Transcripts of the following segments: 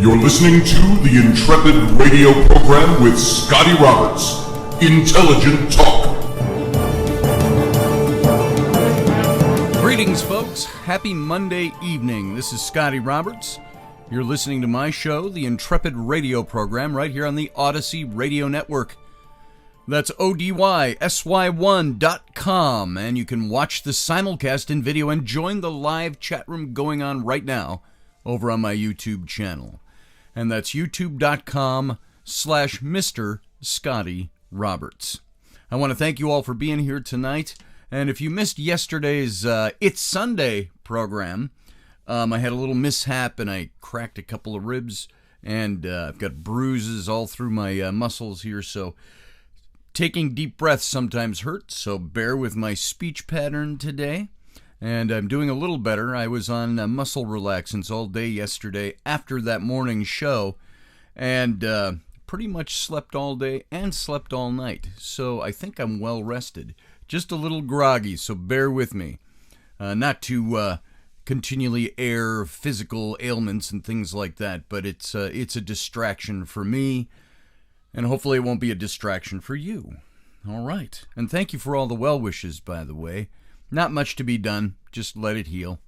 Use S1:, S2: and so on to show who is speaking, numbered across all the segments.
S1: You're listening to the Intrepid radio program with Scotty Roberts. Intelligent Talk.
S2: Greetings, folks. Happy Monday evening. This is Scotty Roberts. You're listening to my show, the Intrepid radio program, right here on the Odyssey Radio Network. That's ODYSY1.com, and you can watch the simulcast in video and join the live chat room going on right now over on my YouTube channel. And that's youtube.com/Mr. Scotty Roberts. I want to thank you all for being here tonight. And if you missed yesterday's It's Sunday program, I had a little mishap and I cracked a couple of ribs, and I've got bruises all through my muscles here, so taking deep breaths sometimes hurts, so bear with my speech pattern today. And I'm doing a little better. I was on muscle relaxants all day yesterday after that morning show, and pretty much slept all day and slept all night. So I think I'm well rested. Just a little groggy, so bear with me. Not to continually air physical ailments and things like that, but it's a distraction for me, and hopefully it won't be a distraction for you. All right. And thank you for all the well wishes, by the way. Not much to be done. Just let it heal,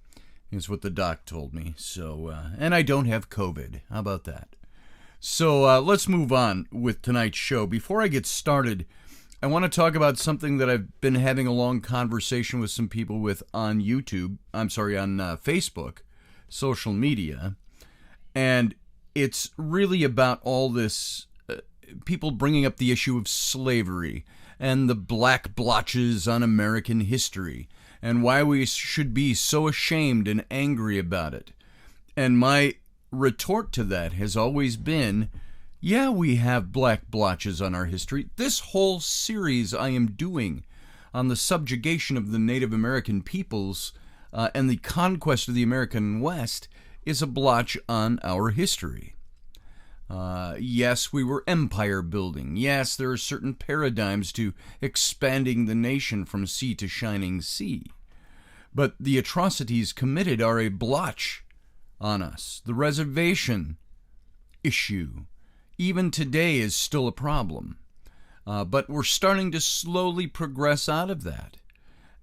S2: is what the doc told me. So, and I don't have COVID. How about that? So let's move on with tonight's show. Before I get started, I want to talk about something that I've been having a long conversation with some people with on Facebook, social media. And it's really about all this, people bringing up the issue of slavery and the black blotches on American history, and why we should be so ashamed and angry about it. And my retort to that has always been, yeah, we have black blotches on our history. This whole series I am doing on the subjugation of the Native American peoples and the conquest of the American West is a blotch on our history. Yes, we were empire building. Yes, there are certain paradigms to expanding the nation from sea to shining sea. But the atrocities committed are a blotch on us. The reservation issue, even today, is still a problem. But we're starting to slowly progress out of that.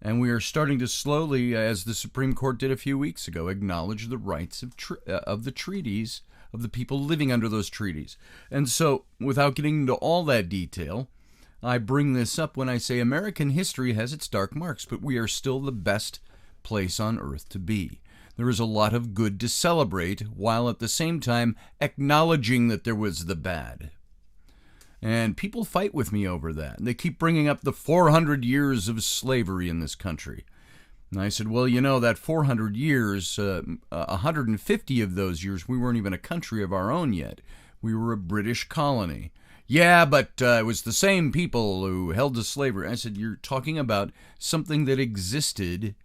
S2: And we are starting to slowly, as the Supreme Court did a few weeks ago, acknowledge the rights of the treaties, of the people living under those treaties. And so, without getting into all that detail, I bring this up when I say American history has its dark marks, but we are still the best place on earth to be. There is a lot of good to celebrate, while at the same time acknowledging that there was the bad. And people fight with me over that. They keep bringing up the 400 years of slavery in this country. And I said, well, you know, that 400 years, 150 of those years, we weren't even a country of our own yet. We were a British colony. Yeah, but it was the same people who held to slavery. I said, you're talking about something that existed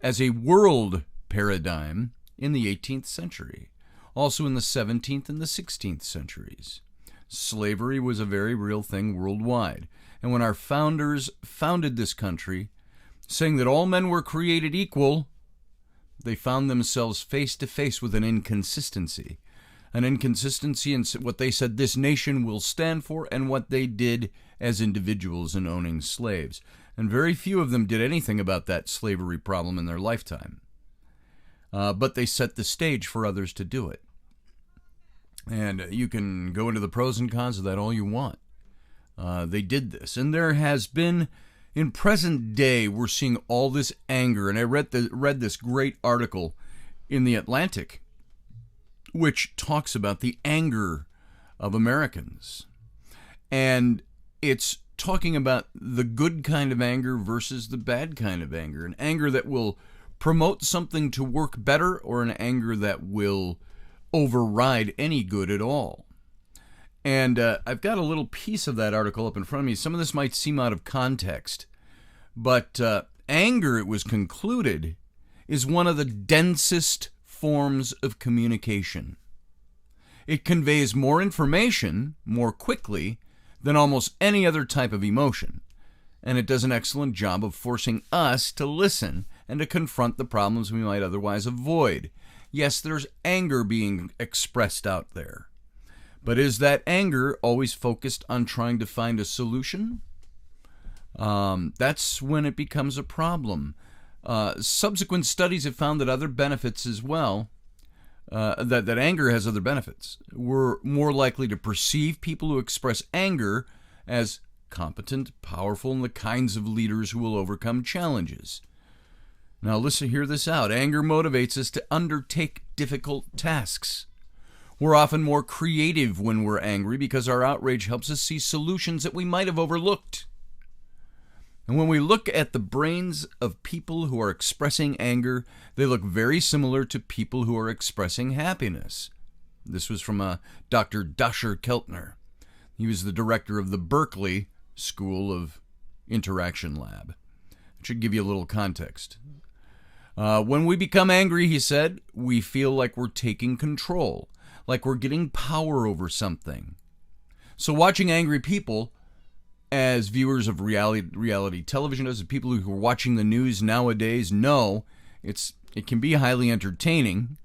S2: as a world paradigm in the 18th century, also in the 17th and the 16th centuries. Slavery was a very real thing worldwide. And when our founders founded this country, saying that all men were created equal, they found themselves face to face with an inconsistency in what they said this nation will stand for and what they did as individuals in owning slaves. And very few of them did anything about that slavery problem in their lifetime. But they set the stage for others to do it. And you can go into the pros and cons of that all you want. They did this. And there has been, in present day, we're seeing all this anger. And I read this great article in The Atlantic, which talks about the anger of Americans. And it's talking about the good kind of anger versus the bad kind of anger. An anger that will promote something to work better, or an anger that will override any good at all. And I've got a little piece of that article up in front of me. Some of this might seem out of context, but anger, it was concluded, is one of the densest forms of communication. It conveys more information more quickly than almost any other type of emotion, and it does an excellent job of forcing us to listen and to confront the problems we might otherwise avoid. Yes, there's anger being expressed out there. But is that anger always focused on trying to find a solution? That's when it becomes a problem. Subsequent studies have found that other benefits as well, that anger has other benefits. We're more likely to perceive people who express anger as competent, powerful, and the kinds of leaders who will overcome challenges. Now hear this out. Anger motivates us to undertake difficult tasks. We're often more creative when we're angry because our outrage helps us see solutions that we might have overlooked. And when we look at the brains of people who are expressing anger, they look very similar to people who are expressing happiness. This was from Dr. Dasher Keltner. He was the director of the Berkeley School of Interaction Lab. It should give you a little context. When we become angry, he said, we feel like we're taking control, like we're getting power over something. So watching angry people, as viewers of reality television, as people who are watching the news nowadays know, it can be highly entertaining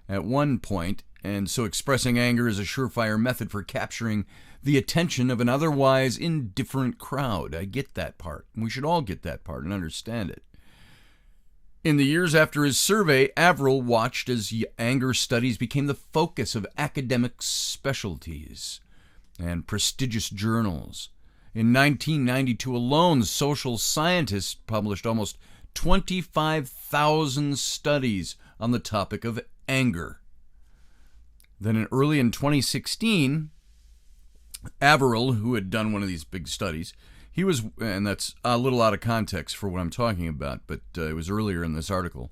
S2: at one point, and so expressing anger is a surefire method for capturing the attention of an otherwise indifferent crowd. I get that part. We should all get that part and understand it. In the years after his survey, Averill watched as anger studies became the focus of academic specialties and prestigious journals. In 1992 alone, social scientists published almost 25,000 studies on the topic of anger. Then early in 2016, Averill, who had done one of these big studies, he was, and that's a little out of context for what I'm talking about, but it was earlier in this article.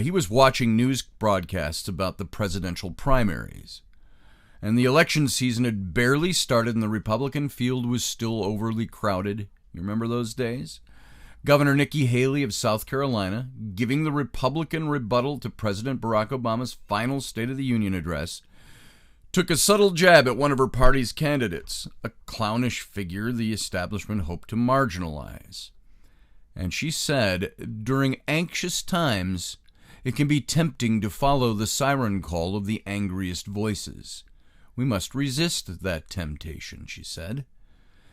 S2: He was watching news broadcasts about the presidential primaries. And the election season had barely started and the Republican field was still overly crowded. You remember those days? Governor Nikki Haley of South Carolina, giving the Republican rebuttal to President Barack Obama's final State of the Union address, took a subtle jab at one of her party's candidates, a clownish figure the establishment hoped to marginalize. And she said, during anxious times, it can be tempting to follow the siren call of the angriest voices. We must resist that temptation, she said.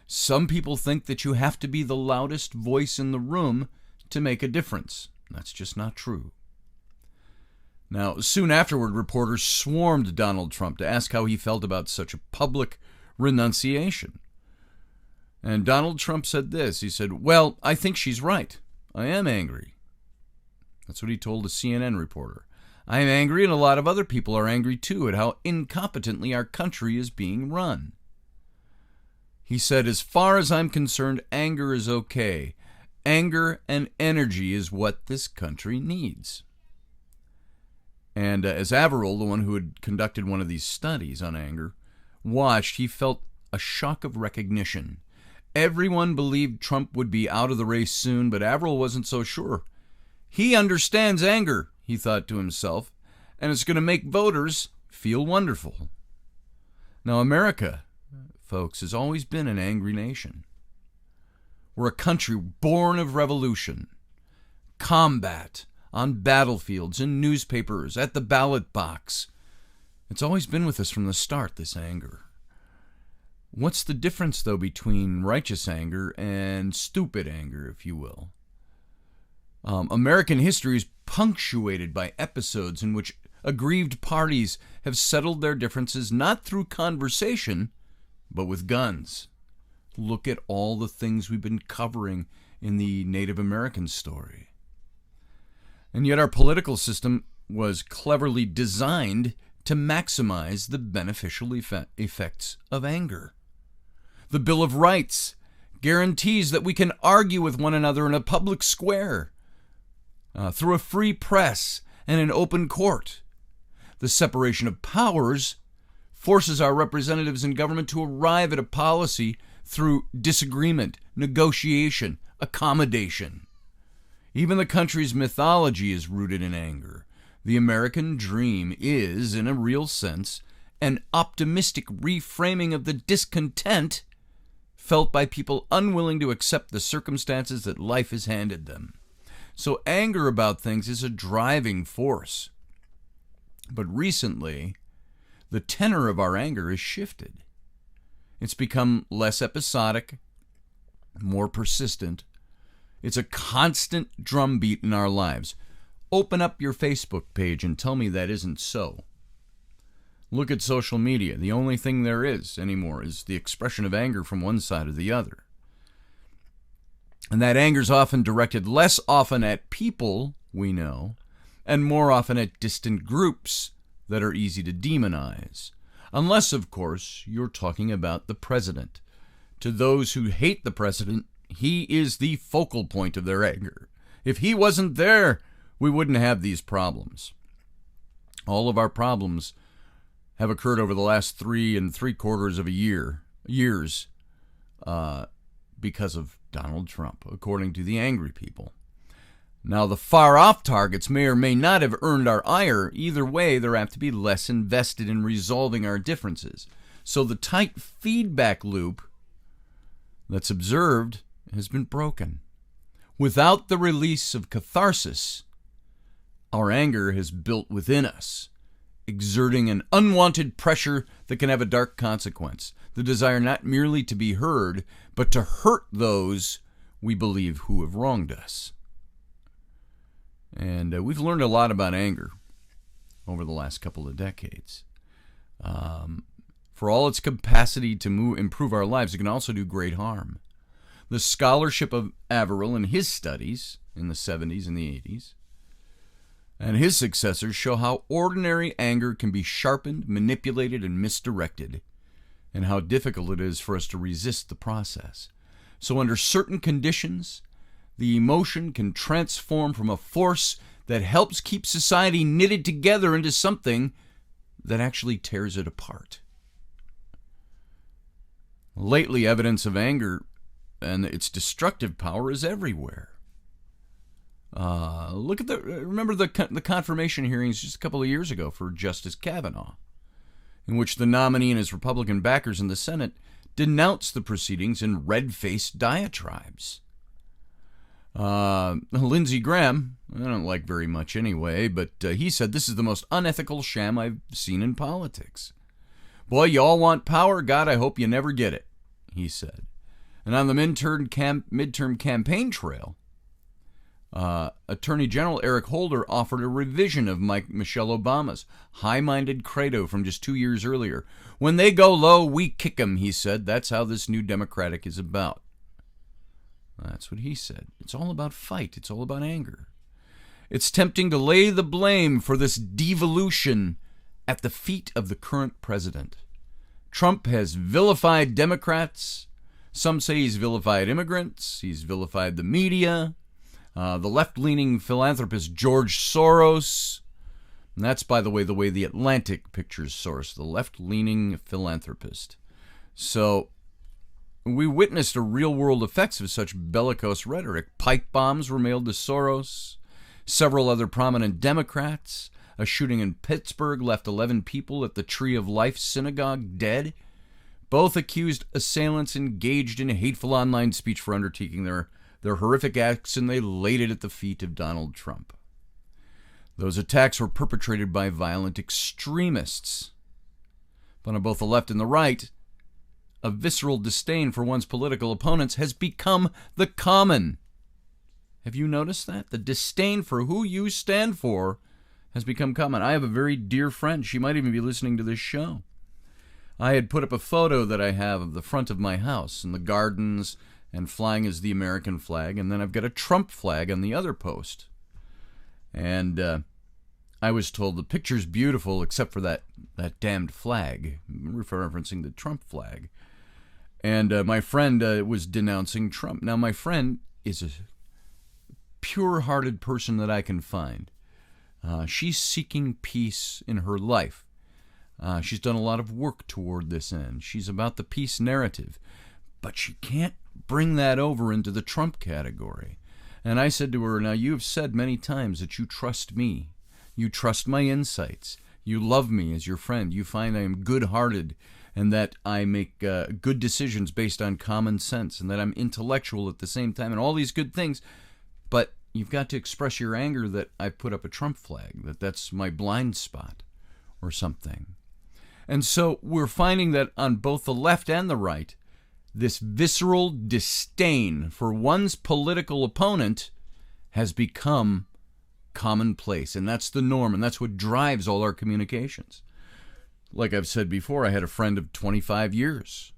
S2: Some people think that you have to be the loudest voice in the room to make a difference. That's just not true. Now, soon afterward, reporters swarmed Donald Trump to ask how he felt about such a public renunciation. And Donald Trump said this. He said, well, I think she's right. I am angry. That's what he told a CNN reporter. I am angry, and a lot of other people are angry too at how incompetently our country is being run. He said, as far as I'm concerned, anger is okay. Anger and energy is what this country needs. And as Averill, the one who had conducted one of these studies on anger, watched, he felt a shock of recognition. Everyone believed Trump would be out of the race soon, but Averill wasn't so sure. He understands anger, he thought to himself, and it's going to make voters feel wonderful. Now, America, folks, has always been an angry nation. We're a country born of revolution, combat, on battlefields, in newspapers, at the ballot box. It's always been with us from the start, this anger. What's the difference, though, between righteous anger and stupid anger, if you will? American history is punctuated by episodes in which aggrieved parties have settled their differences not through conversation, but with guns. Look at all the things we've been covering in the Native American story. And yet our political system was cleverly designed to maximize the beneficial effects of anger. The Bill of Rights guarantees that we can argue with one another in a public square, through a free press and an open court. The separation of powers forces our representatives in government to arrive at a policy through disagreement, negotiation, accommodation. Even the country's mythology is rooted in anger. The American dream is, in a real sense, an optimistic reframing of the discontent felt by people unwilling to accept the circumstances that life has handed them. So anger about things is a driving force. But recently, the tenor of our anger has shifted. It's become less episodic, more persistent. It's a constant drumbeat in our lives. Open up your Facebook page and tell me that isn't so. Look at social media. The only thing there is anymore is the expression of anger from one side or the other. And that anger is often directed less often at people we know and more often at distant groups that are easy to demonize. Unless, of course, you're talking about the president. To those who hate the president, he is the focal point of their anger. If he wasn't there, we wouldn't have these problems. All of our problems have occurred over the last 3 3/4 years because of Donald Trump, according to the angry people. Now, the far-off targets may or may not have earned our ire. Either way, they're apt to be less invested in resolving our differences. So the tight feedback loop that's observed has been broken. Without the release of catharsis, our anger has built within us, exerting an unwanted pressure that can have a dark consequence. The desire not merely to be heard, but to hurt those we believe who have wronged us. And we've learned a lot about anger over the last couple of decades. For all its capacity to improve our lives, it can also do great harm. The scholarship of Averill in his studies in the 70s and the 80s and his successors show how ordinary anger can be sharpened, manipulated, and misdirected, and how difficult it is for us to resist the process. So under certain conditions, the emotion can transform from a force that helps keep society knitted together into something that actually tears it apart. Lately, evidence of anger and its destructive power is everywhere. Remember the confirmation hearings just a couple of years ago for Justice Kavanaugh, in which the nominee and his Republican backers in the Senate denounced the proceedings in red-faced diatribes. Lindsey Graham, I don't like very much anyway, but he said, "This is the most unethical sham I've seen in politics. Boy, you all want power? God, I hope you never get it," he said. And on the midterm campaign trail, Attorney General Eric Holder offered a revision of Michelle Obama's high-minded credo from just 2 years earlier. "When they go low, we kick 'em," he said. "That's how this new Democratic is about." That's what he said. It's all about fight. It's all about anger. It's tempting to lay the blame for this devolution at the feet of the current president. Trump has vilified Democrats. Some say he's vilified immigrants. He's vilified the media. The left-leaning philanthropist George Soros. And that's, by the way the Atlantic pictures Soros, the left-leaning philanthropist. So we witnessed the real-world effects of such bellicose rhetoric. Pipe bombs were mailed to Soros. Several other prominent Democrats. A shooting in Pittsburgh left 11 people at the Tree of Life synagogue dead. Both accused assailants engaged in hateful online speech for undertaking their horrific acts, and they laid it at the feet of Donald Trump. Those attacks were perpetrated by violent extremists. But on both the left and the right, a visceral disdain for one's political opponents has become the common. Have you noticed that? The disdain for who you stand for has become common. I have a very dear friend. She might even be listening to this show. I had put up a photo that I have of the front of my house and the gardens and flying is the American flag, and then I've got a Trump flag on the other post. And I was told the picture's beautiful except for that damned flag, referencing the Trump flag. And my friend was denouncing Trump. Now, my friend is a pure-hearted person that I can find. She's seeking peace in her life. She's done a lot of work toward this end. She's about the peace narrative. But she can't bring that over into the Trump category. And I said to her, "Now, you have said many times that you trust me. You trust my insights. You love me as your friend. You find I am good-hearted and that I make good decisions based on common sense and that I'm intellectual at the same time and all these good things. But you've got to express your anger that I put up a Trump flag, that's my blind spot. or something. And so we're finding that on both the left and the right, this visceral disdain for one's political opponent has become commonplace, and that's the norm, and that's what drives all our communications. Like I've said before, I had a friend of 25 years,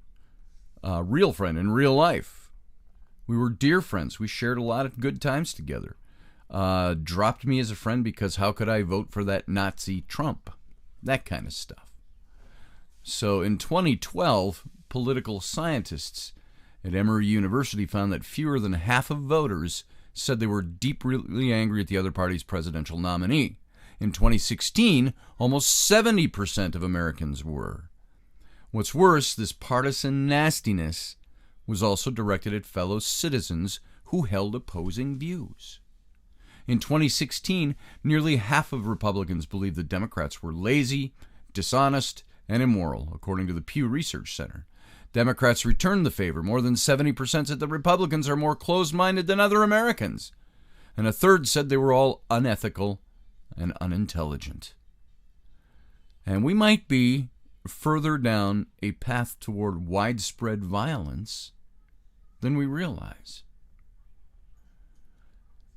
S2: a real friend in real life. We were dear friends. We shared a lot of good times together. Dropped me as a friend because how could I vote for that Nazi Trump? That kind of stuff. So in 2012, political scientists at Emory University found that fewer than half of voters said they were deeply angry at the other party's presidential nominee. In 2016, almost 70% of Americans were. What's worse, this partisan nastiness was also directed at fellow citizens who held opposing views. In 2016, nearly half of Republicans believed the Democrats were lazy, dishonest, and immoral, according to the Pew Research Center. Democrats returned the favor. More than 70% said the Republicans are more closed-minded than other Americans. And a third said they were all unethical and unintelligent. And we might be further down a path toward widespread violence than we realize.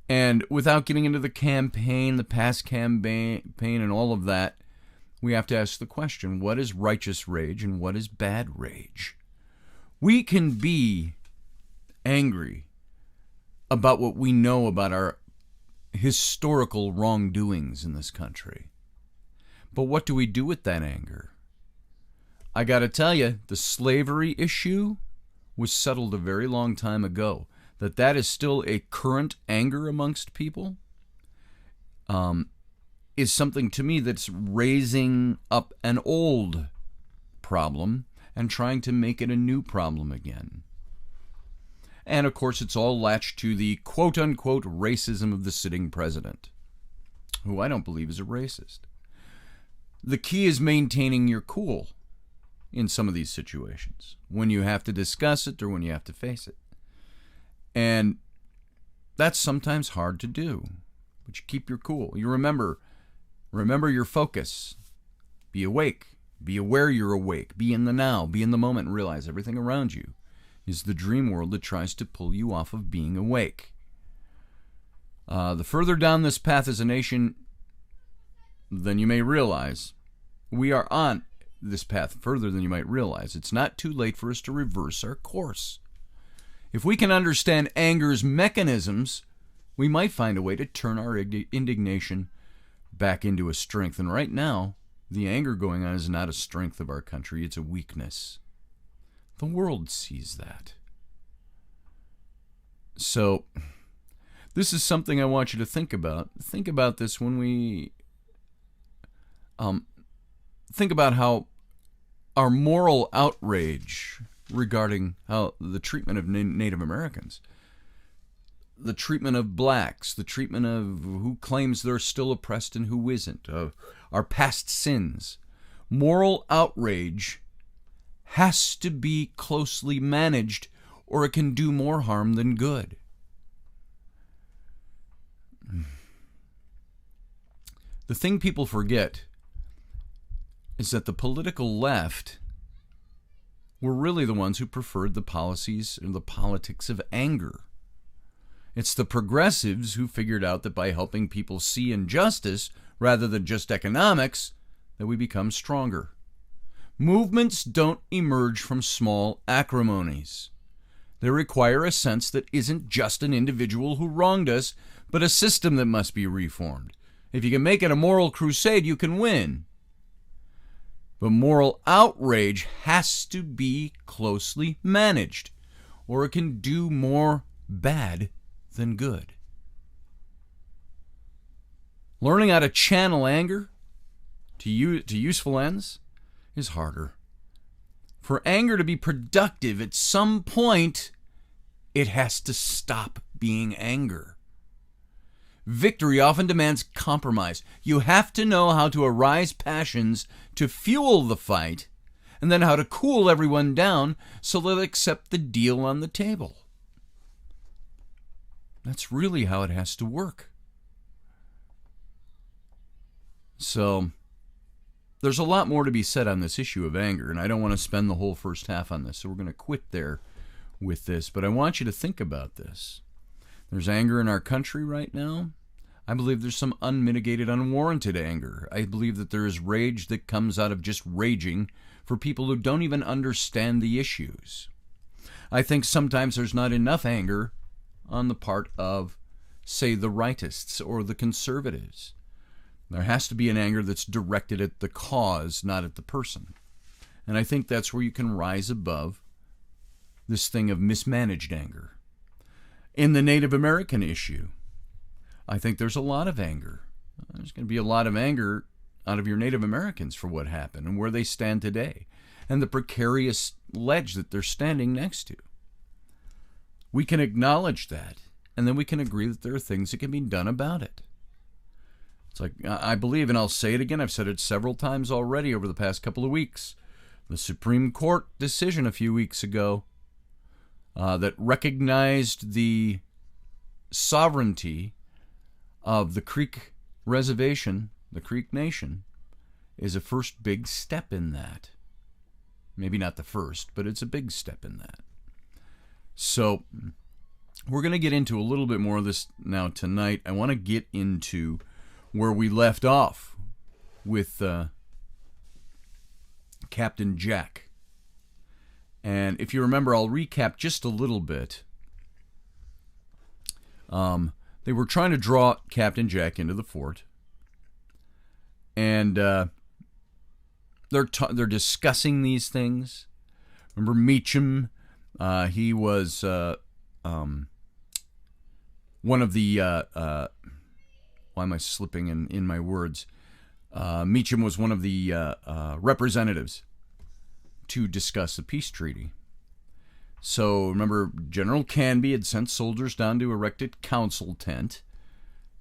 S2: And without getting into the campaign, the past campaign, and all of that, we have to ask the question, what is righteous rage and what is bad rage? We can be angry about what we know about our historical wrongdoings in this country. But what do we do with that anger? I got to tell you, the slavery issue was settled a very long time ago. That is still a current anger amongst people is something to me that's raising up an old problem and trying to make it a new problem again. And of course, it's all latched to the quote-unquote racism of the sitting president, who I don't believe is a racist. The key is maintaining your cool in some of these situations, when you have to discuss it or when you have to face it. And that's sometimes hard to do, but you keep your cool. You remember your focus. Be awake. Be aware you're awake. Be in the now. Be in the moment and realize everything around you is the dream world that tries to pull you off of being awake. The further down this path as a nation than you may realize, we are on this path further than you might realize. It's not too late for us to reverse our course. If we can understand anger's mechanisms, we might find a way to turn our indignation back into a strength. And right now, the anger going on is not a strength of our country, it's a weakness. The world sees that. So, this is something I want you to think about. Think about this when we think about how our moral outrage regarding how the treatment of Native Americans, the treatment of blacks, the treatment of who claims they're still oppressed and who isn't, our past sins. Moral outrage has to be closely managed or it can do more harm than good. The thing people forget is that the political left were really the ones who preferred the policies and the politics of anger. It's the progressives who figured out that by helping people see injustice rather than just economics, that we become stronger. Movements don't emerge from small acrimonies. They require a sense that isn't just an individual who wronged us, but a system that must be reformed. If you can make it a moral crusade, you can win. But moral outrage has to be closely managed, or it can do more bad than good. Learning how to channel anger to useful ends is harder. For anger to be productive, at some point, it has to stop being anger. Victory often demands compromise. You have to know how to arouse passions to fuel the fight, and then how to cool everyone down so they'll accept the deal on the table. That's really how it has to work. So, there's a lot more to be said on this issue of anger, and I don't want to spend the whole first half on this, so we're going to quit there with this. But I want you to think about this. There's anger in our country right now. I believe there's some unmitigated, unwarranted anger. I believe that there is rage that comes out of just raging for people who don't even understand the issues. I think sometimes there's not enough anger on the part of, say, the rightists or the conservatives. There has to be an anger that's directed at the cause, not at the person. And I think that's where you can rise above this thing of mismanaged anger. In the Native American issue, I think there's a lot of anger. There's going to be a lot of anger out of your Native Americans for what happened and where they stand today and the precarious ledge that they're standing next to. We can acknowledge that, and then we can agree that there are things that can be done about it. It's like, I believe, and I'll say it again, I've said it several times already over the past couple of weeks, the Supreme Court decision a few weeks ago that recognized the sovereignty of the Creek Reservation, the Creek Nation, is a first big step in that. Maybe not the first, but it's a big step in that. So we're going to get into a little bit more of this now tonight. I want to get into where we left off with Captain Jack. And if you remember, I'll recap just a little bit. They were trying to draw Captain Jack into the fort. And they're discussing these things. Remember Meacham? He was one of the... why am I slipping in my words? Meacham was one of the representatives to discuss the peace treaty. So remember, General Canby had sent soldiers down to erect a council tent,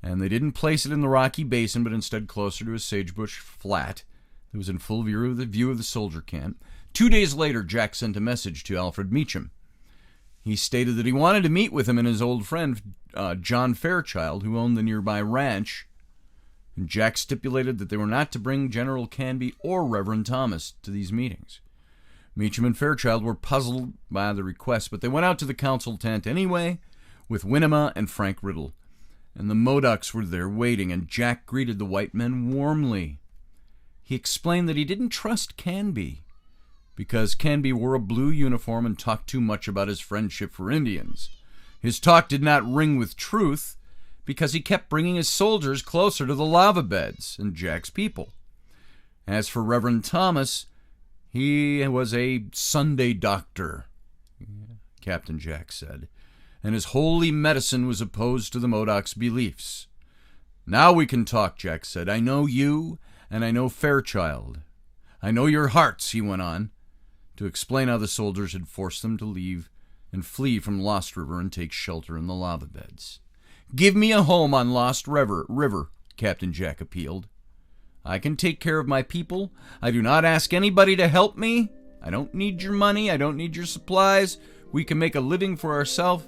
S2: and they didn't place it in the Rocky Basin, but instead closer to a sagebush flat that was in full view of the soldier camp. 2 days later, Jack sent a message to Alfred Meacham. He stated that he wanted to meet with him and his old friend, John Fairchild, who owned the nearby ranch. And Jack stipulated that they were not to bring General Canby or Reverend Thomas to these meetings. Meacham and Fairchild were puzzled by the request, but they went out to the council tent anyway with Winema and Frank Riddle. And the Modocs were there waiting, and Jack greeted the white men warmly. He explained that he didn't trust Canby, because Canby wore a blue uniform and talked too much about his friendship for Indians. His talk did not ring with truth, because he kept bringing his soldiers closer to the lava beds and Jack's people. As for Reverend Thomas, he was a Sunday doctor, Captain Jack said, and his holy medicine was opposed to the Modocs' beliefs. Now we can talk, Jack said. I know you, and I know Fairchild. I know your hearts, he went on, to explain how the soldiers had forced them to leave and flee from Lost River and take shelter in the lava beds. Give me a home on Lost River, Captain Jack appealed. I can take care of my people. I do not ask anybody to help me. I don't need your money. I don't need your supplies. We can make a living for ourselves.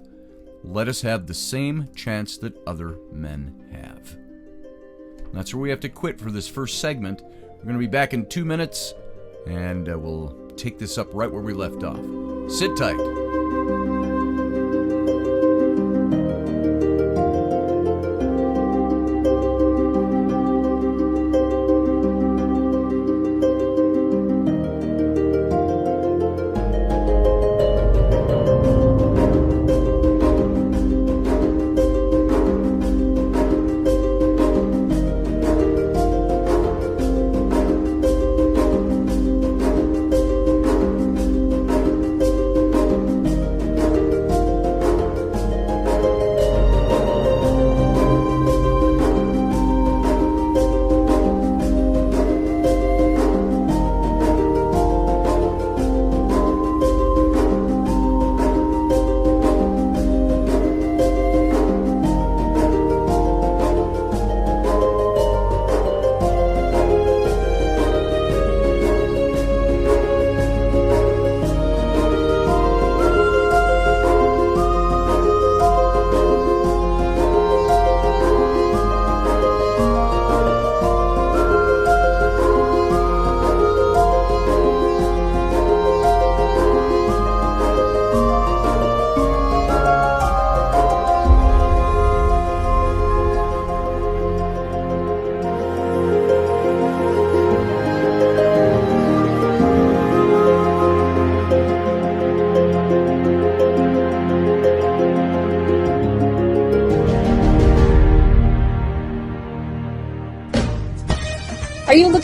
S2: Let us have the same chance that other men have. That's where we have to quit for this first segment. We're going to be back in 2 minutes, and we'll take this up right where we left off. Sit tight.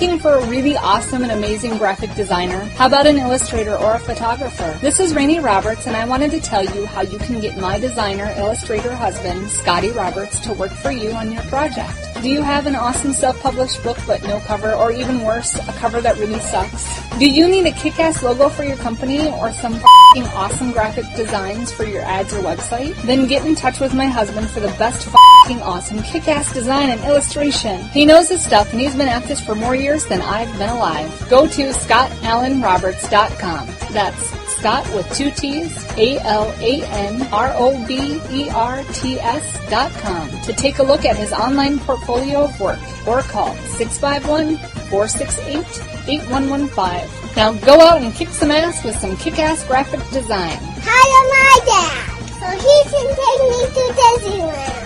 S3: looking for a really awesome and amazing graphic designer? How about an illustrator or a photographer? This is Rainey Roberts, and I wanted to tell you how you can get my designer, illustrator husband, Scotty Roberts, to work for you on your project. Do you have an awesome self-published book but no cover, or even worse, a cover that really sucks? Do you need a kick-ass logo for your company or some f***ing awesome graphic designs for your ads or website? Then get in touch with my husband for the best f***ing awesome kick-ass design and illustration. He knows his stuff, and he's been at this for more years than I've been alive. Go to ScottAllenRoberts.com. That's Scott with 2 T's, ALANROBERTS.com to take a look at his online portfolio of work, or call 651-468-8115. Now go out and kick some ass with some kick-ass graphic design.
S4: Hire my dad so he can take me to Disneyland.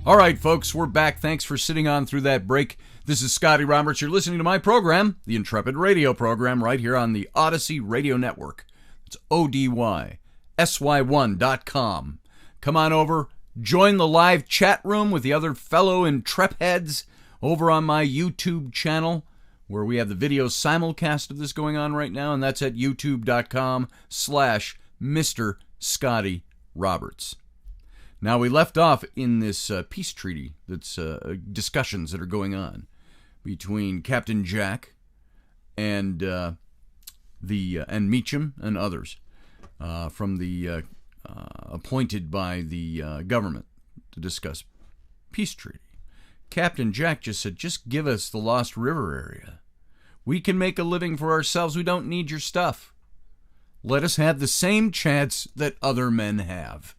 S2: All right, folks, we're back. Thanks for sitting on through that break. This is Scotty Roberts. You're listening to my program, the Intrepid Radio program, right here on the Odyssey Radio Network. It's ODYSY1.com. Come on over, join the live chat room with the other fellow Intrepheads over on my YouTube channel, where we have the video simulcast of this going on right now, and that's at youtube.com/Mr. Scotty Roberts. Now, we left off in this peace treaty that's discussions that are going on between Captain Jack and Meacham and others from the appointed by the government to discuss peace treaty. Captain Jack just said, just give us the Lost River area. We can make a living for ourselves. We don't need your stuff. Let us have the same chance that other men have.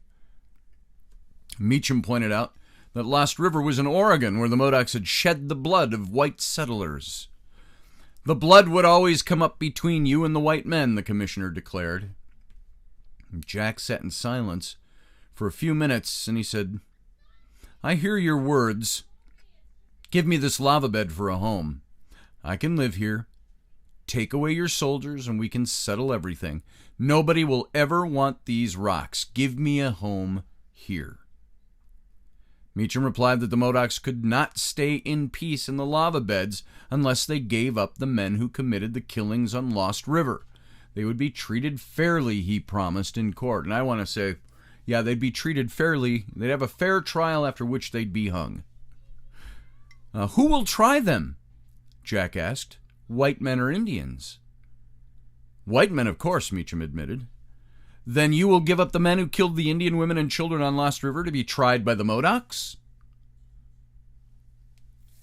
S2: Meacham pointed out that Lost River was in Oregon, where the Modocs had shed the blood of white settlers. The blood would always come up between you and the white men, the commissioner declared. Jack sat in silence for a few minutes, and he said, I hear your words. Give me this lava bed for a home. I can live here. Take away your soldiers, and we can settle everything. Nobody will ever want these rocks. Give me a home here. Meacham replied that the Modocs could not stay in peace in the lava beds unless they gave up the men who committed the killings on Lost River. They would be treated fairly, he promised in court. And I want to say, yeah, they'd be treated fairly. They'd have a fair trial after which they'd be hung. Who will try them? Jack asked. White men or Indians? White men, of course, Meacham admitted. Then you will give up the men who killed the Indian women and children on Lost River to be tried by the Modocs?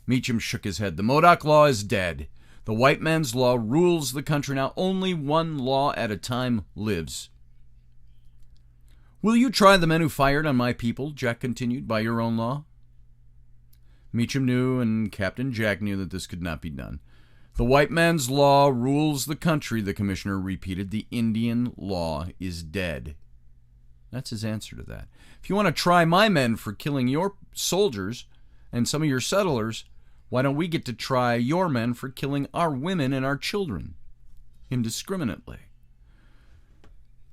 S2: Meacham shook his head. The Modoc law is dead. The white man's law rules the country now. Only one law at a time lives. Will you try the men who fired on my people, Jack continued, by your own law? Meacham knew, and Captain Jack knew, that this could not be done. The white man's law rules the country, the commissioner repeated. The Indian law is dead. That's his answer to that. If you want to try my men for killing your soldiers and some of your settlers, why don't we get to try your men for killing our women and our children indiscriminately?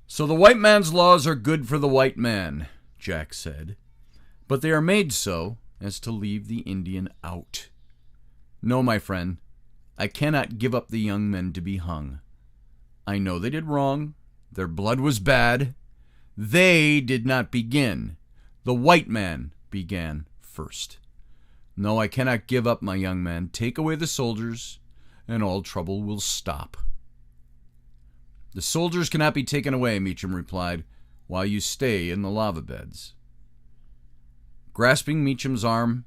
S2: So the white man's laws are good for the white man, Jack said, but they are made so as to leave the Indian out. No, my friend, I cannot give up the young men to be hung. I know they did wrong. Their blood was bad. They did not begin. The white man began first. No, I cannot give up my young men. Take away the soldiers, and all trouble will stop. The soldiers cannot be taken away, Meacham replied, while you stay in the lava beds. Grasping Meacham's arm,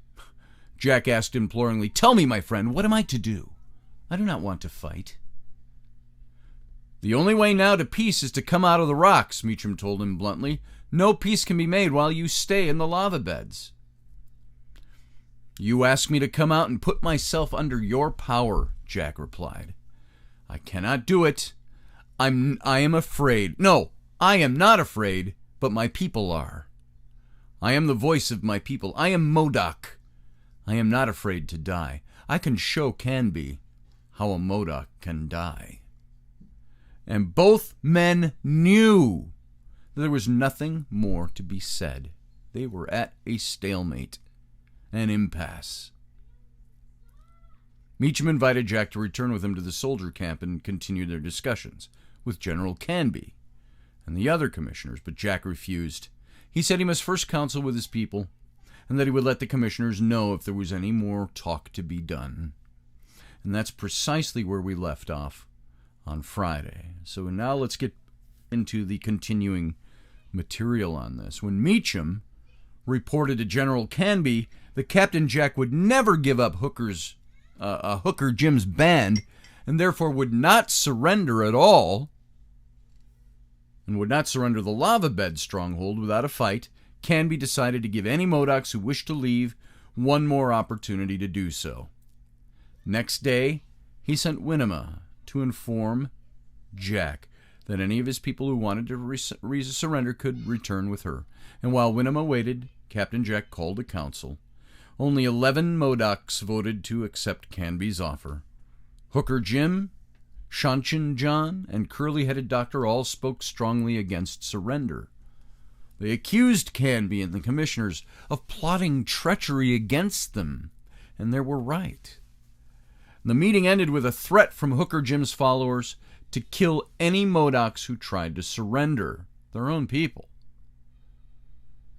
S2: Jack asked imploringly, Tell me, my friend, what am I to do? I do not want to fight. The only way now to peace is to come out of the rocks, Meacham told him bluntly. No peace can be made while you stay in the lava beds. You ask me to come out and put myself under your power, Jack replied. I cannot do it. I am afraid. No, I am not afraid, but my people are. I am the voice of my people. I am Modoc. I am not afraid to die. I can show Canby how a Modoc can die. And both men knew that there was nothing more to be said. They were at a stalemate. an impasse. Meacham invited Jack to return with him to the soldier camp and continue their discussions with General Canby and the other commissioners, but Jack refused. He said he must first counsel with his people and that he would let the commissioners know if there was any more talk to be done. And that's precisely where we left off on Friday. So now let's get into the continuing material on this. When Meacham reported to General Canby that Captain Jack would never give up Hooker Jim's band and therefore would not surrender at all, and would not surrender the lava bed stronghold without a fight, Canby decided to give any Modocs who wished to leave one more opportunity to do so. Next day, he sent Winema to inform Jack that any of his people who wanted to surrender could return with her. And while Winema waited, Captain Jack called a council. Only 11 Modocs voted to accept Canby's offer. Hooker Jim, Shanchin John, and curly-headed Doctor all spoke strongly against surrender. They accused Canby and the commissioners of plotting treachery against them, and they were right. The meeting ended with a threat from Hooker Jim's followers to kill any Modocs who tried to surrender, their own people.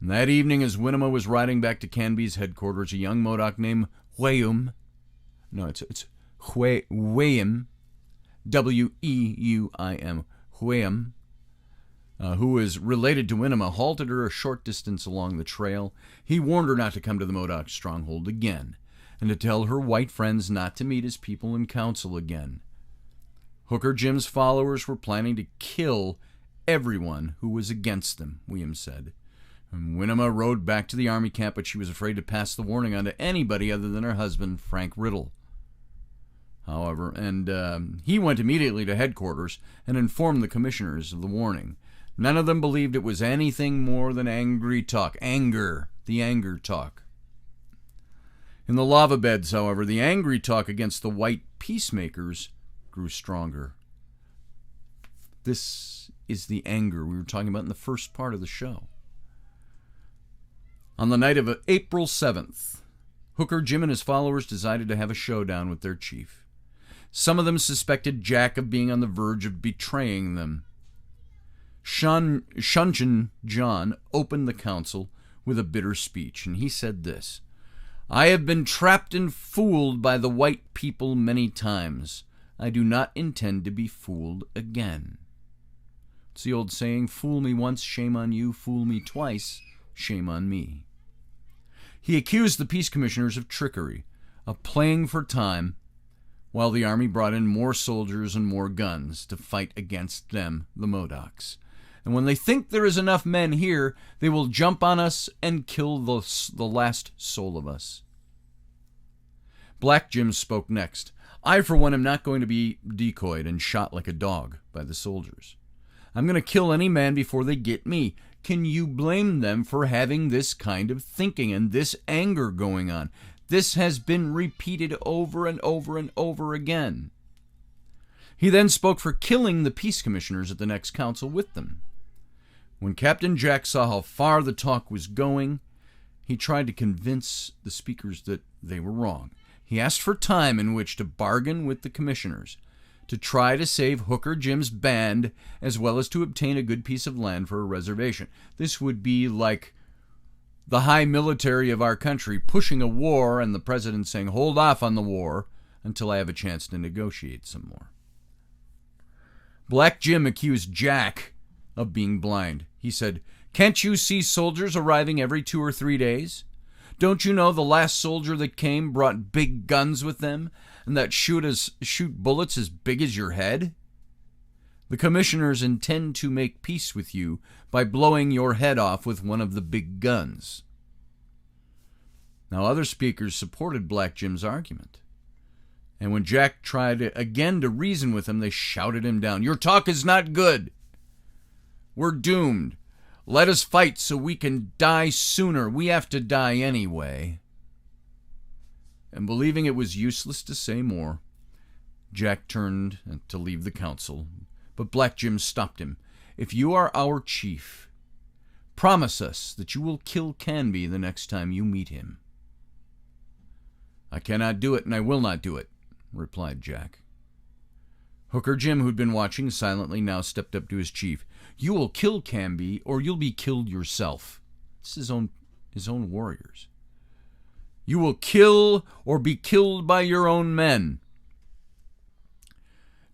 S2: And that evening, as Winema was riding back to Canby's headquarters, a young Modoc named Weum, Weum, W-E-U-I-M, Weum, who was related to Winema, halted her a short distance along the trail. He warned her not to come to the Modoc stronghold again, and to tell her white friends not to meet his people in council again. Hooker Jim's followers were planning to kill everyone who was against them, Weum said. And Winema rode back to the army camp, but she was afraid to pass the warning on to anybody other than her husband, Frank Riddle. However, he went immediately to headquarters and informed the commissioners of the warning. None of them believed it was anything more than angry talk. The anger talk. In the lava beds, however, the angry talk against the white peacemakers grew stronger. This is the anger we were talking about in the first part of the show. On the night of April 7th, Hooker Jim and his followers decided to have a showdown with their chief. Some of them suspected Jack of being on the verge of betraying them. Shanchin John opened the council with a bitter speech, and he said this: "I have been trapped and fooled by the white people many times. I do not intend to be fooled again." It's the old saying, fool me once, shame on you, fool me twice, shame on me. He accused the peace commissioners of trickery, of playing for time, while the army brought in more soldiers and more guns to fight against them, the Modocs. And when they think there is enough men here, they will jump on us and kill the last soul of us. Black Jim spoke next. "I, for one, am not going to be decoyed and shot like a dog by the soldiers. I'm going to kill any man before they get me. Can you blame them for having this kind of thinking and this anger going on? This has been repeated over and over and over again." He then spoke for killing the peace commissioners at the next council with them. When Captain Jack saw how far the talk was going, he tried to convince the speakers that they were wrong. He asked for time in which to bargain with the commissioners, to try to save Hooker Jim's band, as well as to obtain a good piece of land for a reservation. This would be like the high military of our country pushing a war and the president saying, "Hold off on the war until I have a chance to negotiate some more." Black Jim accused Jack of being blind. He said, "Can't you see soldiers arriving every 2 or 3 days? Don't you know the last soldier that came brought big guns with them, and that shoot bullets as big as your head? The commissioners intend to make peace with you by blowing your head off with one of the big guns." Now other speakers supported Black Jim's argument. And when Jack tried again to reason with them, they shouted him down. "Your talk is not good. We're doomed. Let us fight so we can die sooner. We have to die anyway." And believing it was useless to say more, Jack turned to leave the council. But Black Jim stopped him. "If you are our chief, promise us that you will kill Canby the next time you meet him." "I cannot do it, and I will not do it," replied Jack. Hooker Jim, who'd been watching silently, now stepped up to his chief. "You will kill Canby, or you'll be killed yourself." This is his own warriors. "You will kill or be killed by your own men."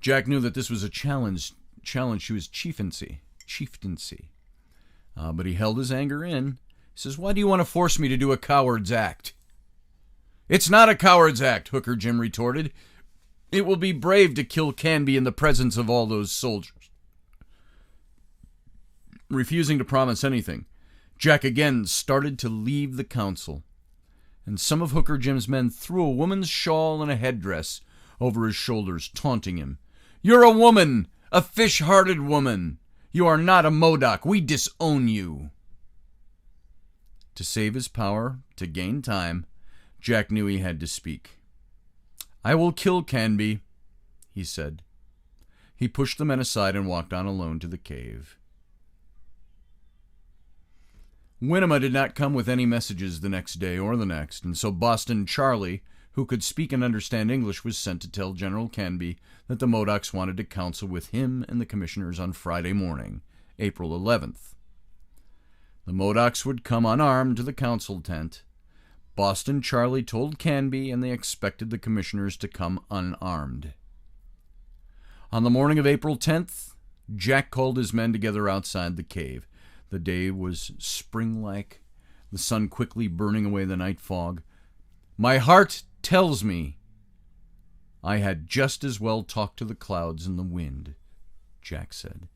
S2: Jack knew that this was a challenge to his chieftaincy. But he held his anger in. He says, "Why do you want to force me to do a coward's act?" "It's not a coward's act," Hooker Jim retorted. "It will be brave to kill Canby in the presence of all those soldiers." Refusing to promise anything, Jack again started to leave the council, and some of Hooker Jim's men threw a woman's shawl and a headdress over his shoulders, taunting him. "You're a woman, a fish-hearted woman. You are not a Modoc. We disown you." To save his power, to gain time, Jack knew he had to speak. "I will kill Canby," he said. He pushed the men aside and walked on alone to the cave. Winema did not come with any messages the next day or the next, and so Boston Charlie, who could speak and understand English, was sent to tell General Canby that the Modocs wanted to counsel with him and the commissioners on Friday morning, April 11th. The Modocs would come unarmed to the council tent. Boston Charlie told Canby, and they expected the commissioners to come unarmed. On the morning of April 10th, Jack called his men together outside the cave. The day was spring-like, the sun quickly burning away the night fog. "My heart tells me I had just as well talk to the clouds and the wind," Jack said.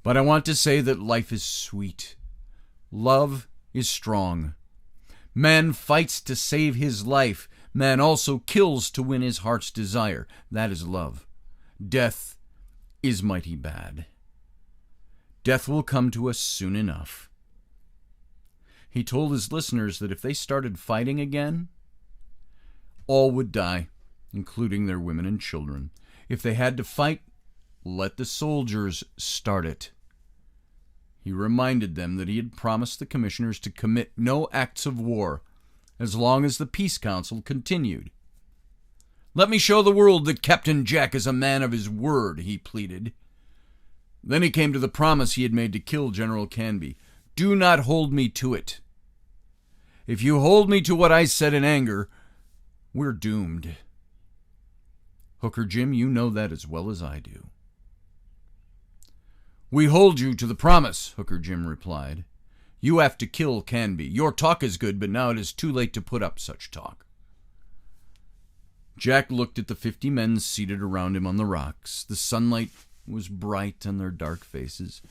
S2: "But I want to say that life is sweet. Love is strong. Man fights to save his life. Man also kills to win his heart's desire. That is love. Death is mighty bad. Death will come to us soon enough." He told his listeners that if they started fighting again, all would die, including their women and children. If they had to fight, let the soldiers start it. He reminded them that he had promised the commissioners to commit no acts of war as long as the Peace Council continued. "Let me show the world that Captain Jack is a man of his word," he pleaded. Then he came to the promise he had made to kill General Canby. "Do not hold me to it. If you hold me to what I said in anger, we're doomed." Hooker Jim, you know that as well as I do. "We hold you to the promise," Hooker Jim replied. "You have to kill Canby. Your talk is good, but now it is too late to put up such talk." Jack looked at the 50 men seated around him on the rocks. The sunlight was bright on their dark faces.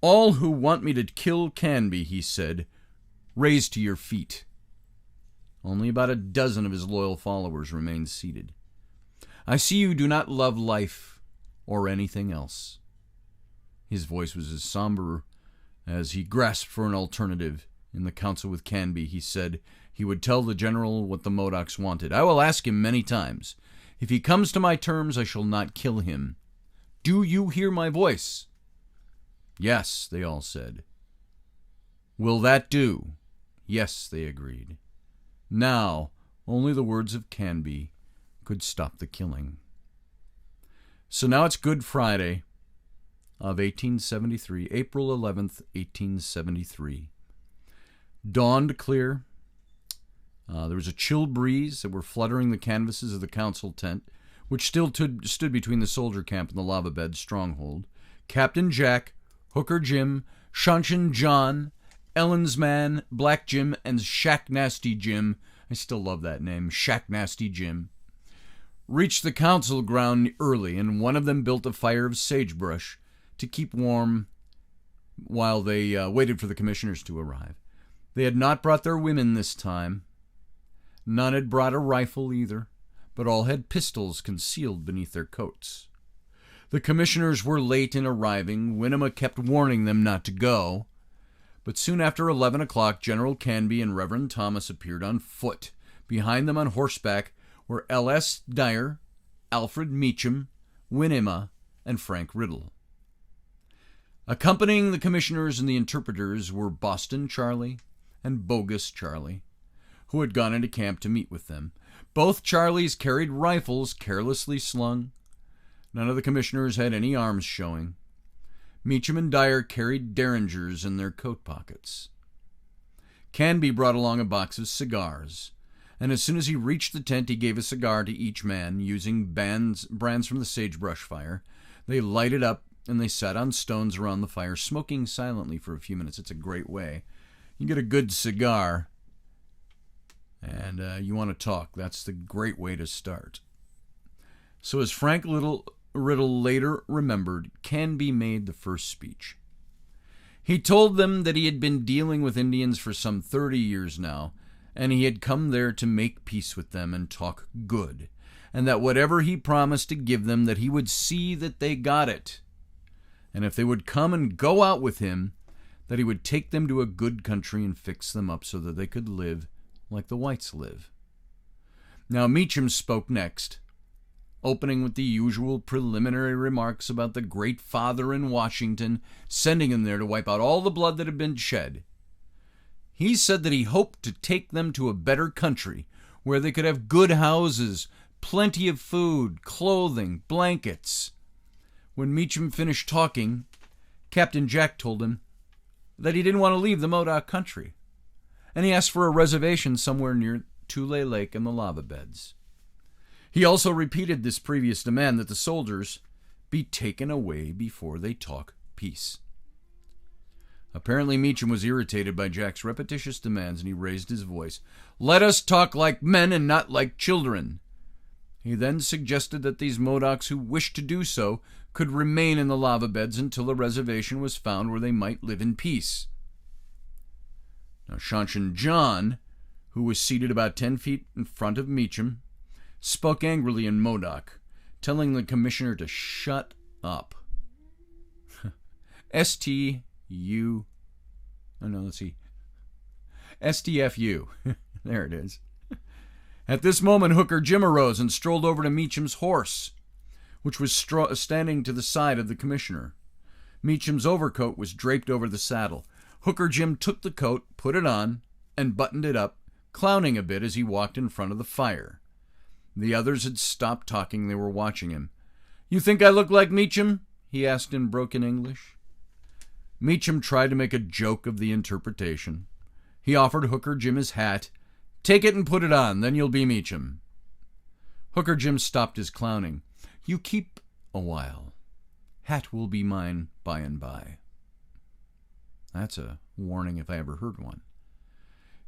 S2: "All who want me to kill Canby," he said, "raise to your feet." Only about a dozen of his loyal followers remained seated. "I see you do not love life or anything else." His voice was as somber as he grasped for an alternative. In the council with Canby, he said he would tell the general what the Modocs wanted. "I will ask him many times. If he comes to my terms, I shall not kill him. Do you hear my voice?" "Yes," they all said. "Will that do?" "Yes," they agreed. Now, only the words of Canby could stop the killing. So now it's Good Friday of 1873, April 11th, 1873. Dawned clear. There was a chill breeze that were fluttering the canvases of the council tent, which still stood between the soldier camp and the lava bed stronghold. Captain Jack, Hooker Jim, Shunchin John, Ellen's Man, Black Jim, and Shack Nasty Jim, I still love that name, Shack Nasty Jim, reached the council ground early, and one of them built a fire of sagebrush to keep warm while they waited for the commissioners to arrive. They had not brought their women this time. None had brought a rifle either, but all had pistols concealed beneath their coats. The commissioners were late in arriving. Winema kept warning them not to go. But soon after 11 o'clock, General Canby and Reverend Thomas appeared on foot. Behind them on horseback were L.S. Dyer, Alfred Meacham, Winema, and Frank Riddle. Accompanying the commissioners and the interpreters were Boston Charlie and Bogus Charlie, who had gone into camp to meet with them. Both Charlies carried rifles carelessly slung. None of the commissioners had any arms showing. Meacham and Dyer carried derringers in their coat pockets. Canby brought along a box of cigars, and as soon as he reached the tent, he gave a cigar to each man, using brands from the sagebrush fire. They lighted up, and they sat on stones around the fire, smoking silently for a few minutes. It's a great way. You get a good cigar, and you want to talk. That's the great way to start. So as Frank Riddle later remembered, Canby made the first speech. He told them that he had been dealing with Indians for some 30 years now, and he had come there to make peace with them and talk good, and that whatever he promised to give them, that he would see that they got it. And if they would come and go out with him, that he would take them to a good country and fix them up so that they could live like the whites live. Now Meacham spoke next, opening with the usual preliminary remarks about the great father in Washington sending him there to wipe out all the blood that had been shed. He said that he hoped to take them to a better country where they could have good houses, plenty of food, clothing, blankets. When Meacham finished talking, Captain Jack told him that he didn't want to leave the Modoc country, and he asked for a reservation somewhere near Tule Lake and the lava beds. He also repeated this previous demand that the soldiers be taken away before they talk peace. Apparently Meacham was irritated by Jack's repetitious demands, and he raised his voice. "Let us talk like men and not like children." He then suggested that these Modocs who wished to do so could remain in the lava beds until a reservation was found where they might live in peace. Now Shanshan John, who was seated about 10 feet in front of Meacham, spoke angrily in Modoc, telling the commissioner to shut up. STFU. There it is. At this moment, Hooker Jim arose and strolled over to Meacham's horse, which was standing to the side of the commissioner. Meacham's overcoat was draped over the saddle. Hooker Jim took the coat, put it on, and buttoned it up, clowning a bit as he walked in front of the fire. The others had stopped talking. They were watching him. "You think I look like Meacham?" he asked in broken English. Meacham tried to make a joke of the interpretation. He offered Hooker Jim his hat. "Take it and put it on, then you'll be Meacham." Hooker Jim stopped his clowning. "You keep a while. Hat will be mine by and by." That's a warning if I ever heard one.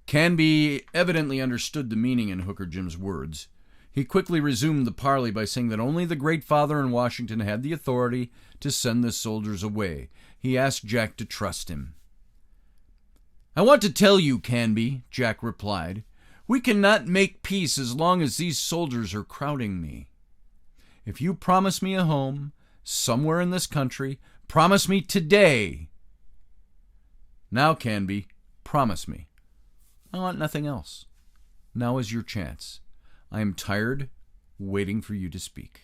S2: Canby evidently understood the meaning in Hooker Jim's words. He quickly resumed the parley by saying that only the great father in Washington had the authority to send the soldiers away. He asked Jack to trust him. "I want to tell you, Canby," Jack replied, "we cannot make peace as long as these soldiers are crowding me. If you promise me a home somewhere in this country, promise me today. Now, Canby, promise me. I want nothing else. Now is your chance. I am tired waiting for you to speak."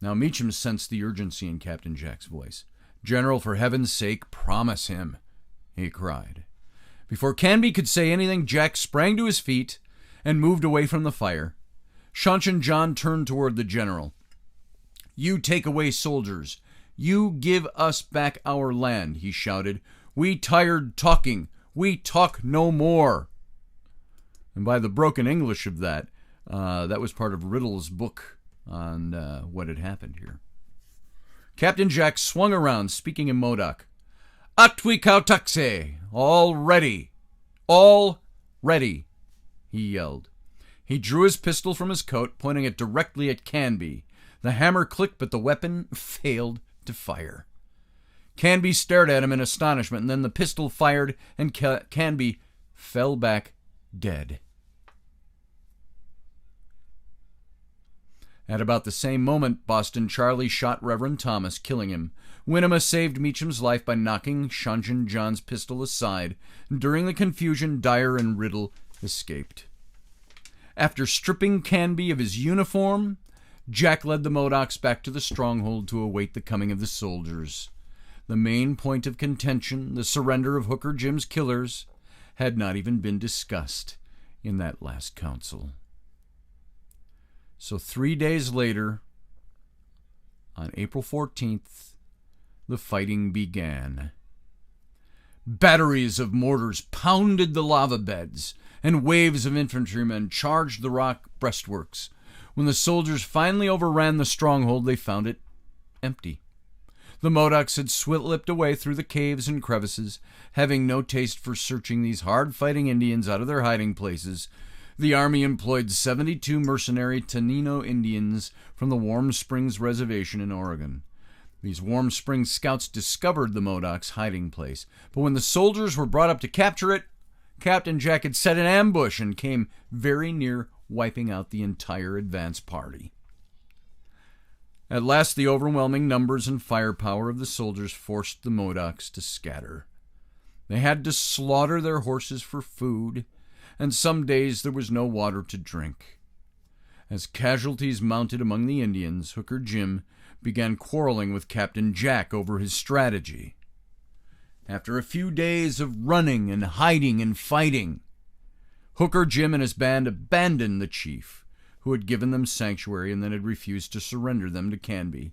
S2: Now Meacham sensed the urgency in Captain Jack's voice. "General, for heaven's sake, promise him," he cried. Before Canby could say anything, Jack sprang to his feet and moved away from the fire. Shanshan John turned toward the general. "You take away soldiers. You give us back our land," he shouted. "We tired talking. We talk no more." And by the broken English of that was part of Riddle's book on what had happened here. Captain Jack swung around, speaking in Modoc. "Atwikautakse! All ready! All ready!" he yelled. He drew his pistol from his coat, pointing it directly at Canby. The hammer clicked, but the weapon failed to fire. Canby stared at him in astonishment, and then the pistol fired, and Canby fell back dead. At about the same moment, Boston Charlie shot Reverend Thomas, killing him. Winema saved Meacham's life by knocking Shanshan John's pistol aside. During the confusion, Dyer and Riddle escaped. After stripping Canby of his uniform, Jack led the Modocs back to the stronghold to await the coming of the soldiers. The main point of contention, the surrender of Hooker Jim's killers, had not even been discussed in that last council. So 3 days later, on April 14th, the fighting began. Batteries of mortars pounded the lava beds, and waves of infantrymen charged the rock breastworks. When the soldiers finally overran the stronghold, they found it empty. The Modocs had slipped away through the caves and crevices, having no taste for searching these hard-fighting Indians out of their hiding places. The army employed 72 mercenary Taino Indians from the Warm Springs Reservation in Oregon. These Warm Springs scouts discovered the Modocs' hiding place, but when the soldiers were brought up to capture it, Captain Jack had set an ambush and came very near wiping out the entire advance party. At last, the overwhelming numbers and firepower of the soldiers forced the Modocs to scatter. They had to slaughter their horses for food, and some days there was no water to drink. As casualties mounted among the Indians, Hooker Jim began quarreling with Captain Jack over his strategy. After a few days of running and hiding and fighting, Hooker Jim and his band abandoned the chief, who had given them sanctuary and then had refused to surrender them to Canby.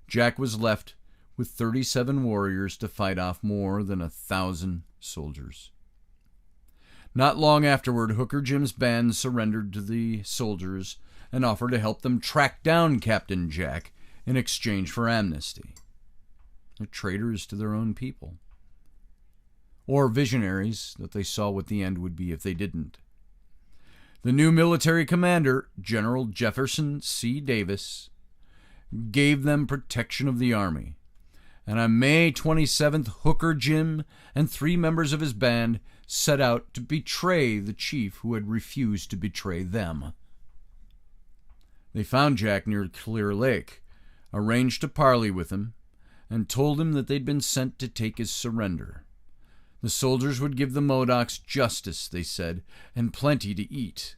S2: Jack was left with 37 warriors to fight off more than 1,000 soldiers. Not long afterward, Hooker Jim's band surrendered to the soldiers and offered to help them track down Captain Jack in exchange for amnesty. They're traitors to their own people. Or visionaries that they saw what the end would be if they didn't. The new military commander, General Jefferson C. Davis, gave them protection of the army. And on May 27th, Hooker Jim and 3 members of his band set out to betray the chief who had refused to betray them. They found Jack near Clear Lake, arranged to parley with him, and told him that they'd been sent to take his surrender. The soldiers would give the Modocs justice, they said, and plenty to eat.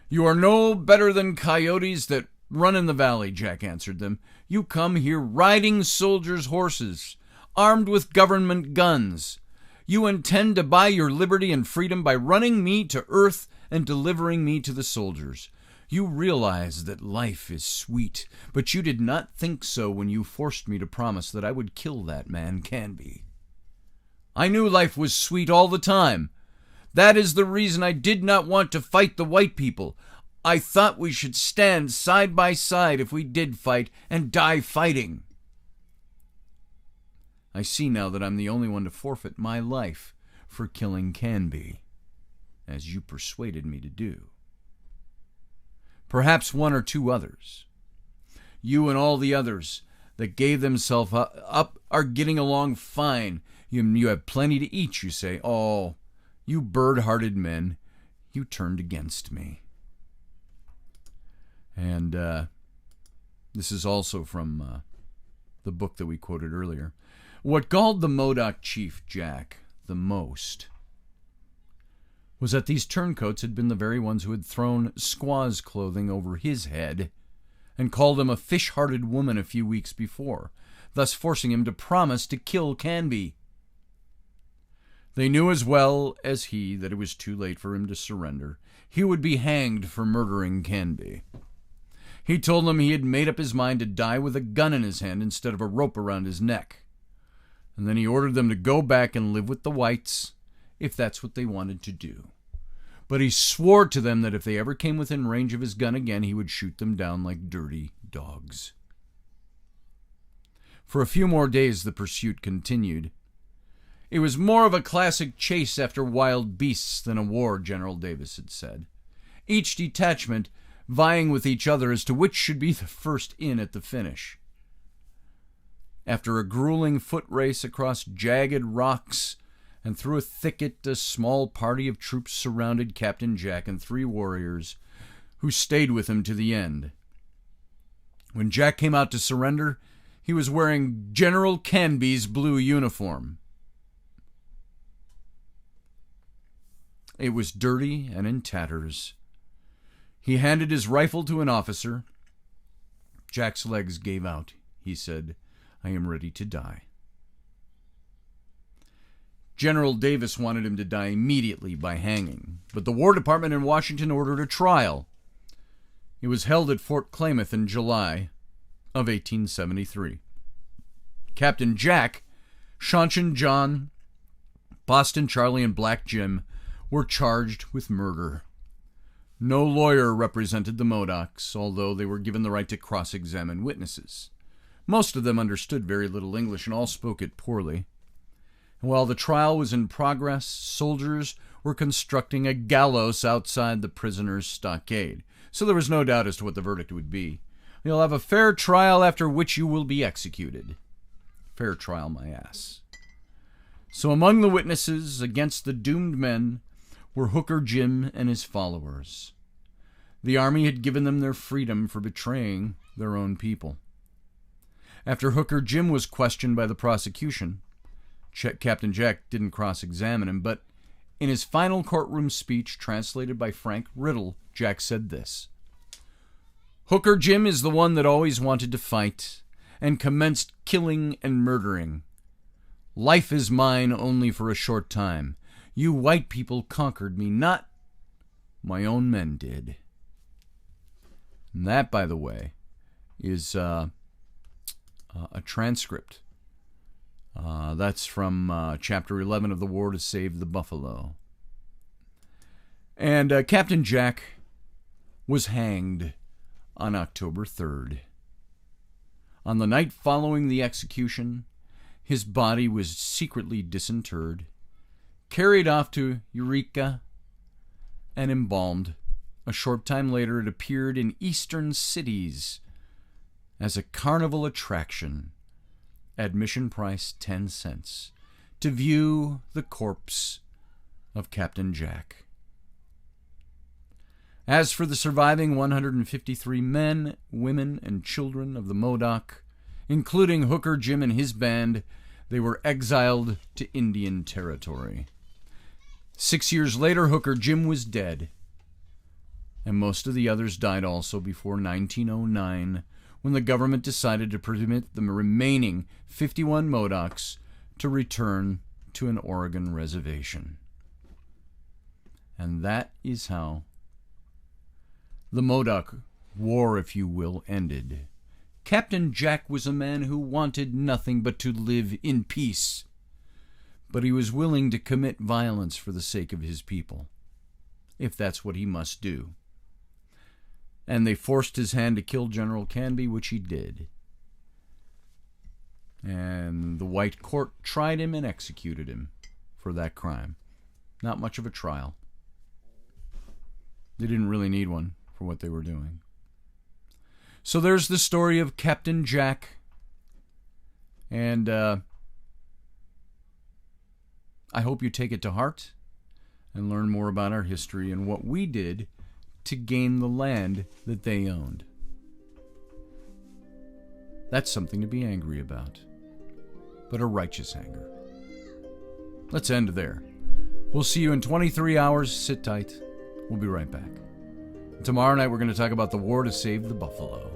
S2: "You are no better than coyotes that run in the valley," Jack answered them. "You come here riding soldiers' horses, armed with government guns. You intend to buy your liberty and freedom by running me to earth and delivering me to the soldiers. You realize that life is sweet, but you did not think so when you forced me to promise that I would kill that man Canby. I knew life was sweet all the time. That is the reason I did not want to fight the white people. I thought we should stand side by side if we did fight and die fighting. I see now that I'm the only one to forfeit my life for killing Canby, as you persuaded me to do. Perhaps 1 or 2 others. You and all the others that gave themselves up are getting along fine. You have plenty to eat, you say. Oh, you bird-hearted men, you turned against me." And this is also from the book that we quoted earlier. What galled the Modoc chief, Jack, the most was that these turncoats had been the very ones who had thrown squaw's clothing over his head and called him a fish-hearted woman a few weeks before, thus forcing him to promise to kill Canby. They knew as well as he that it was too late for him to surrender. He would be hanged for murdering Canby. He told them he had made up his mind to die with a gun in his hand instead of a rope around his neck. And then he ordered them to go back and live with the whites, if that's what they wanted to do. But he swore to them that if they ever came within range of his gun again, he would shoot them down like dirty dogs. For a few more days the pursuit continued. It was more of a classic chase after wild beasts than a war, General Davis had said. Each detachment vying with each other as to which should be the first in at the finish. After a grueling foot race across jagged rocks and through a thicket, a small party of troops surrounded Captain Jack and 3 warriors who stayed with him to the end. When Jack came out to surrender, he was wearing General Canby's blue uniform. It was dirty and in tatters. He handed his rifle to an officer. Jack's legs gave out. He said, "I am ready to die." General Davis wanted him to die immediately by hanging, but the War Department in Washington ordered a trial. It was held at Fort Klamath in July of 1873. Captain Jack, Shaunson John, Boston Charlie, and Black Jim were charged with murder. No lawyer represented the Modocs, although they were given the right to cross-examine witnesses. Most of them understood very little English and all spoke it poorly. And while the trial was in progress, soldiers were constructing a gallows outside the prisoners' stockade, so there was no doubt as to what the verdict would be. You'll have a fair trial after which you will be executed. Fair trial, my ass. So among the witnesses against the doomed men were Hooker Jim and his followers. The army had given them their freedom for betraying their own people. After Hooker Jim was questioned by the prosecution, Captain Jack didn't cross-examine him, but in his final courtroom speech, translated by Frank Riddle, Jack said this: "Hooker Jim is the one that always wanted to fight and commenced killing and murdering. Life is mine only for a short time. You white people conquered me, not my own men did." And that, by the way, is a transcript. That's from Chapter 11 of The War to Save the Buffalo. And Captain Jack was hanged on October 3rd. On the night following the execution, his body was secretly disinterred, carried off to Eureka, and embalmed. A short time later, it appeared in eastern cities as a carnival attraction. Admission price 10 cents to view the corpse of Captain Jack. As for the surviving 153 men, women, and children of the Modoc, including Hooker Jim and his band, they were exiled to Indian Territory. 6 years later, Hooker Jim was dead, and most of the others died also before 1909, when the government decided to permit the remaining 51 Modocs to return to an Oregon reservation. And that is how the Modoc War, if you will, ended. Captain Jack was a man who wanted nothing but to live in peace, but he was willing to commit violence for the sake of his people, if that's what he must do. And they forced his hand to kill General Canby, which he did. And the white court tried him and executed him for that crime. Not much of a trial. They didn't really need one for what they were doing. So there's the story of Captain Jack. And I hope you take it to heart and learn more about our history and what we did to gain the land that they owned. That's something to be angry about, but a righteous anger. Let's end there. We'll see you in 23 hours. Sit tight. We'll be right back. Tomorrow night we're going to talk about the war to save the buffalo.